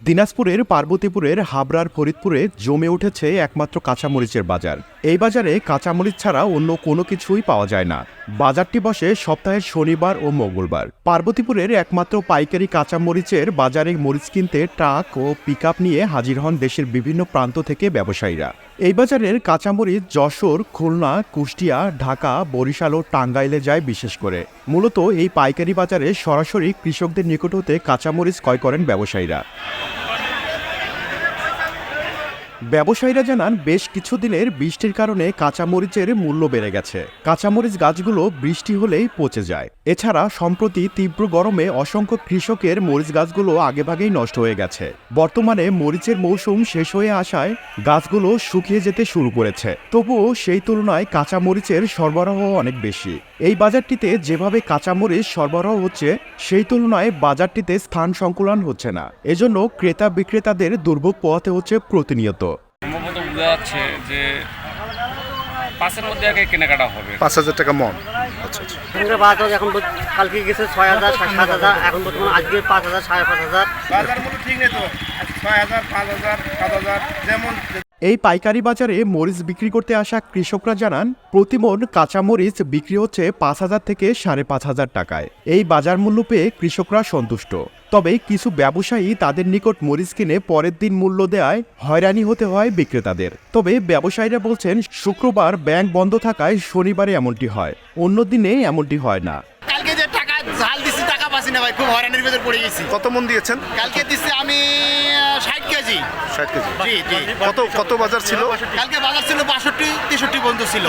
দিনাজপুরের পার্বতীপুরের হাবড়ার ফরিদপুরে জমে উঠেছে একমাত্র কাঁচামরিচের বাজার। এই বাজারে কাঁচামরিচ ছাড়া অন্য কোনো কিছুই পাওয়া যায় না। বাজারটি বসে সপ্তাহের শনিবার ও মঙ্গলবার। পার্বতীপুরের একমাত্র পাইকারি কাঁচামরিচের বাজারে মরিচ কিনতে ট্রাক ও পিকআপ নিয়ে হাজির হন দেশের বিভিন্ন প্রান্ত থেকে ব্যবসায়ীরা। এই বাজারের কাঁচামরিচ যশোর, খুলনা, কুষ্টিয়া, ঢাকা, বরিশাল ও টাঙ্গাইলে যায় বিশেষ করে। মূলত এই পাইকারি বাজারে সরাসরি কৃষকদের নিকট হতে কাঁচামরিচ ক্রয় করেন ব্যবসায়ীরা। ব্যবসায়ীরা জানান, বেশ কিছুদিনের বৃষ্টির কারণে কাঁচামরিচের মূল্য বেড়ে গেছে। কাঁচামরিচ গাছগুলো বৃষ্টি হলেই পচে যায়। এছাড়া সম্প্রতি তীব্র গরমে অসংখ্য কৃষকের মরিচ গাছগুলো আগেভাগেই নষ্ট হয়ে গেছে। বর্তমানে মরিচের মৌসুম শেষ হয়ে আসায় গাছগুলো শুকিয়ে যেতে শুরু করেছে। তবুও সেই তুলনায় কাঁচামরিচের সরবরাহ অনেক বেশি। এই বাজারটিতে যেভাবে কাঁচামরিচ সরবরাহ হচ্ছে, সেই তুলনায় বাজারটিতে স্থান সংকুলান হচ্ছে না। এজন্য ক্রেতা বিক্রেতাদের দুর্ভোগ পোহাতে হচ্ছে প্রতিনিয়ত। সম্ভবত বোঝা যাচ্ছে যে 5-এর মধ্যে আগে কেনাকাটা হবে। 5,000 টাকা মন। আচ্ছা আচ্ছা। এখানকার বাজার এখন কালকে গেছে 6,000, 7,000, এখন বর্তমানে আজকে 5,000, 5,500। বাজার মতো ঠিক নেই তো, 6,000, 5,000, 7,000 যেমন। এই পাইকারি বাজারে মরিচ বিক্রি করতে আসা কৃষকরা জানান, প্রতিমণ কাঁচামরিচ বিক্রি হচ্ছে 5,000 থেকে 5,500 টাকায়। এই বাজার মূল্য পেয়ে কৃষকরা সন্তুষ্ট। তবে কিছু ব্যবসায়ী তাদের নিকট মরিচ কিনে পরের দিন মূল্য দেওয়ায় হয়রানি হতে হয় বিক্রেতাদের। তবে ব্যবসায়ীরা বলছেন, শুক্রবার ব্যাংক বন্ধ থাকায় শনিবারে এমনটি হয়, অন্য দিনে এমনটি হয় না। কালকে যে টাকা ঝাল দিছি, টাকা পাচ্ছি না ভাই, খুব হয়রানির ভেতর পড়ে গেছি। কত মন দিয়েছেন? কালকে দিচ্ছি আমি 60 কেজি। 60 কেজি। জি জি। কত বাজার ছিল? কালকে বাজার ছিল 62, 63 পর্যন্ত ছিল।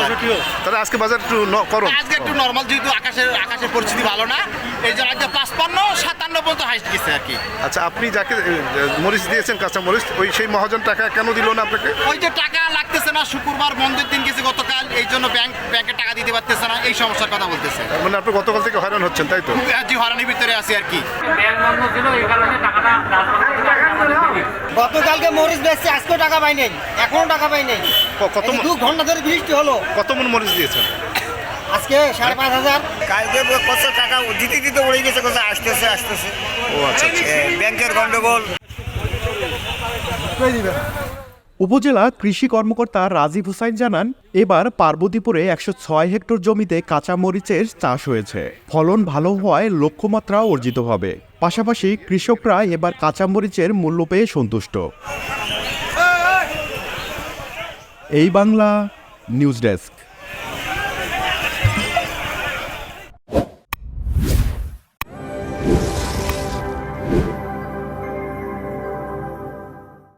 তাহলে আজকে বাজার একটু করুন। আজকে একটু নরমাল, যেহেতু আকাশের পরিস্থিতি ভালো না, এই জন্য আজকে 55, 57 পর্যন্ত হাইস্ট গেছে আর কি। আচ্ছা, আপনি যাকে মরিচ দিয়েছেন কাঁচা মরিচ, সেই মহাজন টাকা কেন দিল না আপনাকে? ওই যে টাকা লাগতেছে না, শুক্রবার বন্ধের দিন গেছে গতকাল, এই জন্য ব্যাংকে টাকা দিতে পারতেছে না, এই সমস্যার কথা বলতেছে। মানে আপনি গতকাল থেকে হয়রান হচ্ছেন, তাই তো? জি, হয়রানির ভিতরে আছি আর কি। গতকালকে মরিচ বেচছি, আজকেও টাকা পাই নাই, এখনো টাকা পাই নাই। কত 2 ঘন্টা ধরে বৃষ্টি হলো। কত মন মরিচ দিয়েছেন আজকে 5,500। কালকে কত টাকা দিতে পড়ে গেছে, কোথায় আসতেছে। ও আচ্ছা। ব্যাংকের গন্ডগোল। উপজেলা কৃষি কর্মকর্তা রাজীব হোসাইন জানান, এবার পার্বতীপুরে 106 হেক্টর জমিতে কাঁচামরিচের চাষ হয়েছে। ফলন ভালো হওয়ায় লক্ষ্যমাত্রা অর্জিত হবে। পাশাপাশি কৃষকরা এবার কাঁচামরিচের মূল্য পেয়ে সন্তুষ্ট। এই বাংলা নিউজ ডেস্ক।